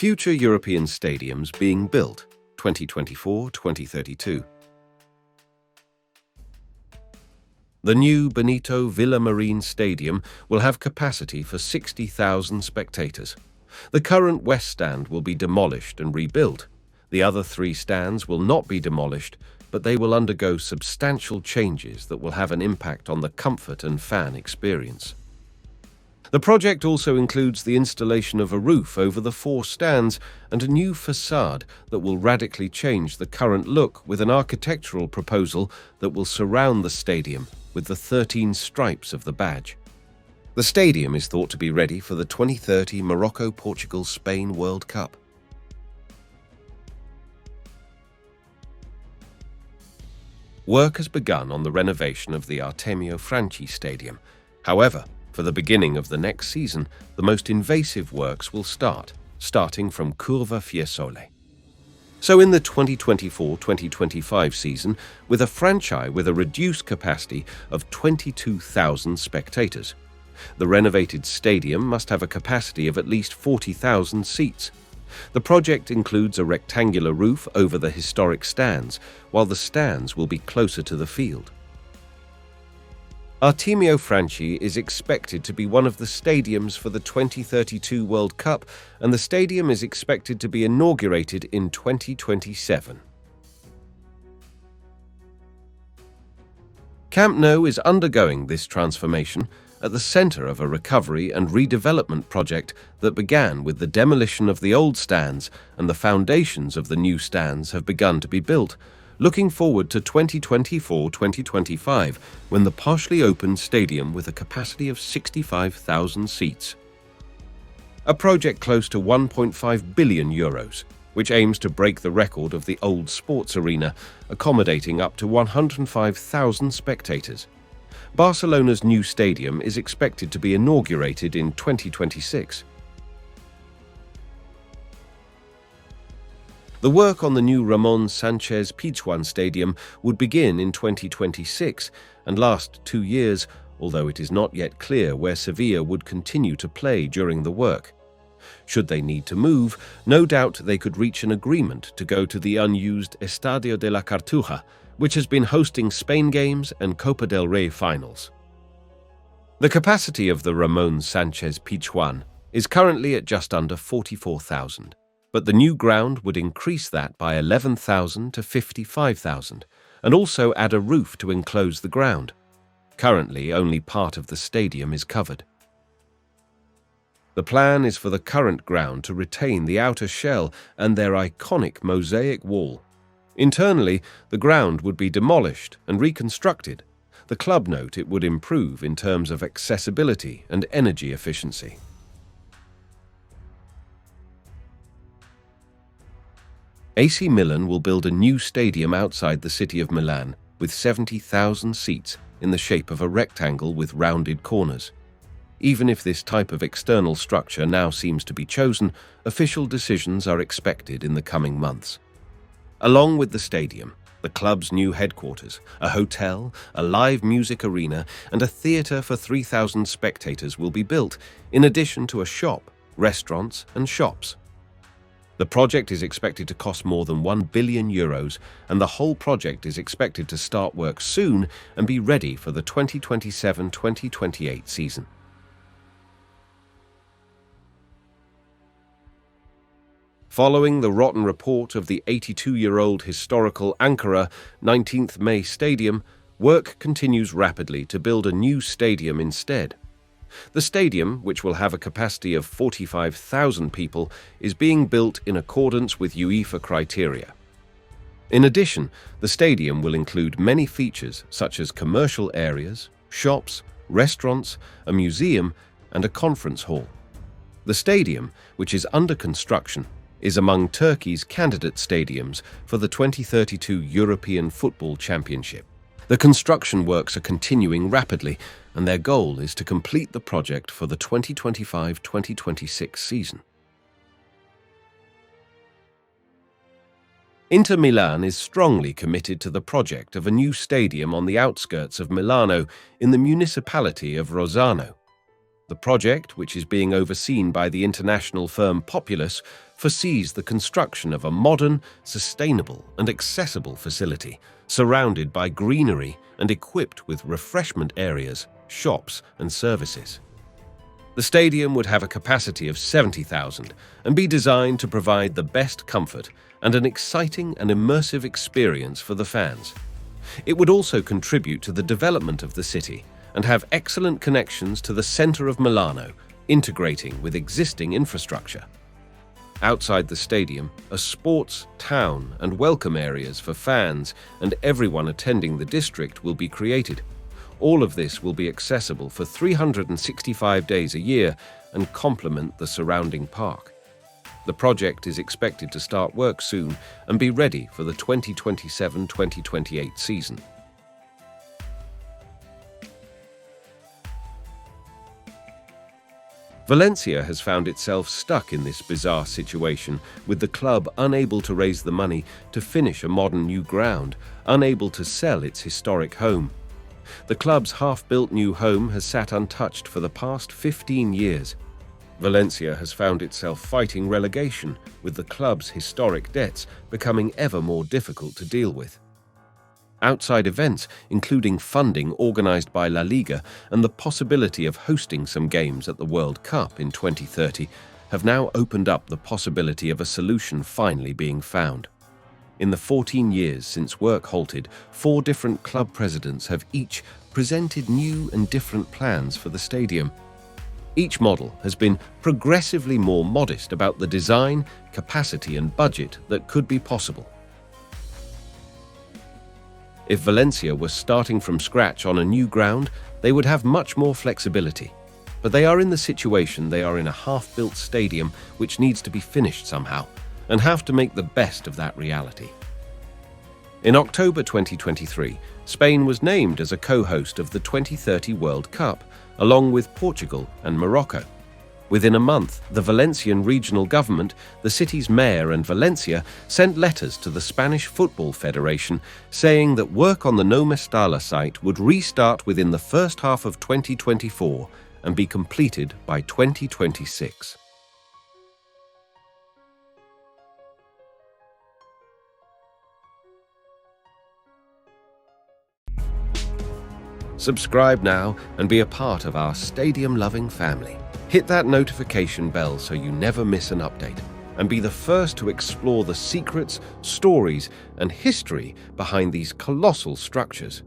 Future European stadiums being built 2024-2032. The new Benito Villamarin Stadium will have capacity for 60,000 spectators. The current West Stand will be demolished and rebuilt. The other 3 stands will not be demolished, but they will undergo substantial changes that will have an impact on the comfort and fan experience. The project also includes the installation of a roof over the 4 stands and a new facade that will radically change the current look, with an architectural proposal that will surround the stadium with the 13 stripes of the badge. The stadium is thought to be ready for the 2030 Morocco-Portugal-Spain World Cup. Work has begun on the renovation of the Artemio Franchi Stadium. However, for the beginning of the next season, the most invasive works will starting from Curva Fiesole. So in the 2024-2025 season, with a Franchi with a reduced capacity of 22,000 spectators, the renovated stadium must have a capacity of at least 40,000 seats. The project includes a rectangular roof over the historic stands, while the stands will be closer to the field. Artemio Franchi is expected to be one of the stadiums for the 2032 World Cup, and the stadium is expected to be inaugurated in 2027. Camp Nou is undergoing this transformation at the center of a recovery and redevelopment project that began with the demolition of the old stands, and the foundations of the new stands have begun to be built, looking forward to 2024-2025, when the partially opened stadium with a capacity of 65,000 seats. A project close to 1.5 billion euros, which aims to break the record of the old sports arena, accommodating up to 105,000 spectators. Barcelona's new stadium is expected to be inaugurated in 2026. The work on the new Ramon Sanchez-Pizjuan Stadium would begin in 2026 and last 2 years, although it is not yet clear where Sevilla would continue to play during the work. Should they need to move, no doubt they could reach an agreement to go to the unused Estadio de la Cartuja, which has been hosting Spain games and Copa del Rey finals. The capacity of the Ramon Sanchez-Pizjuan is currently at just under 44,000. But the new ground would increase that by 11,000 to 55,000, and also add a roof to enclose the ground. Currently, only part of the stadium is covered. The plan is for the current ground to retain the outer shell and their iconic mosaic wall. Internally, the ground would be demolished and reconstructed. The club note it would improve in terms of accessibility and energy efficiency. AC Milan will build a new stadium outside the city of Milan with 70,000 seats in the shape of a rectangle with rounded corners. Even if this type of external structure now seems to be chosen, official decisions are expected in the coming months. Along with the stadium, the club's new headquarters, a hotel, a live music arena, and a theatre for 3,000 spectators will be built, in addition to a shop, restaurants, and shops. The project is expected to cost more than 1 billion euros, and the whole project is expected to start work soon and be ready for the 2027-2028 season. Following the rotten report of the 82-year-old historical Ankara 19th May Stadium, work continues rapidly to build a new stadium instead. The stadium, which will have a capacity of 45,000 people, is being built in accordance with UEFA criteria. In addition, the stadium will include many features such as commercial areas, shops, restaurants, a museum, and a conference hall. The stadium, which is under construction, is among Turkey's candidate stadiums for the 2032 European Football Championship. The construction works are continuing rapidly, and their goal is to complete the project for the 2025-2026 season. Inter Milan is strongly committed to the project of a new stadium on the outskirts of Milano in the municipality of Rossano. The project, which is being overseen by the international firm Populus, foresees the construction of a modern, sustainable and accessible facility, surrounded by greenery and equipped with refreshment areas, shops and services. The stadium would have a capacity of 70,000 and be designed to provide the best comfort and an exciting and immersive experience for the fans. It would also contribute to the development of the city and have excellent connections to the center of Milano, integrating with existing infrastructure. Outside the stadium are sports, town and welcome areas for fans, and everyone attending the district will be created. All of this will be accessible for 365 days a year and complement the surrounding park. The project is expected to start work soon and be ready for the 2027-2028 season. Valencia has found itself stuck in this bizarre situation, with the club unable to raise the money to finish a modern new ground, unable to sell its historic home. The club's half-built new home has sat untouched for the past 15 years. Valencia has found itself fighting relegation, with the club's historic debts becoming ever more difficult to deal with. Outside events, including funding organized by La Liga and the possibility of hosting some games at the World Cup in 2030, have now opened up the possibility of a solution finally being found. In the 14 years since work halted, 4 different club presidents have each presented new and different plans for the stadium. Each model has been progressively more modest about the design, capacity and budget that could be possible. If Valencia were starting from scratch on a new ground, they would have much more flexibility. But they are in the situation they are in a half-built stadium which needs to be finished somehow, and have to make the best of that reality. In October 2023, Spain was named as a co-host of the 2030 World Cup, along with Portugal and Morocco. Within a month, the Valencian regional government, the city's mayor and Valencia sent letters to the Spanish Football Federation saying that work on the Mestalla site would restart within the first half of 2024 and be completed by 2026. Subscribe now and be a part of our stadium-loving family. Hit that notification bell so you never miss an update, and be the first to explore the secrets, stories, and history behind these colossal structures.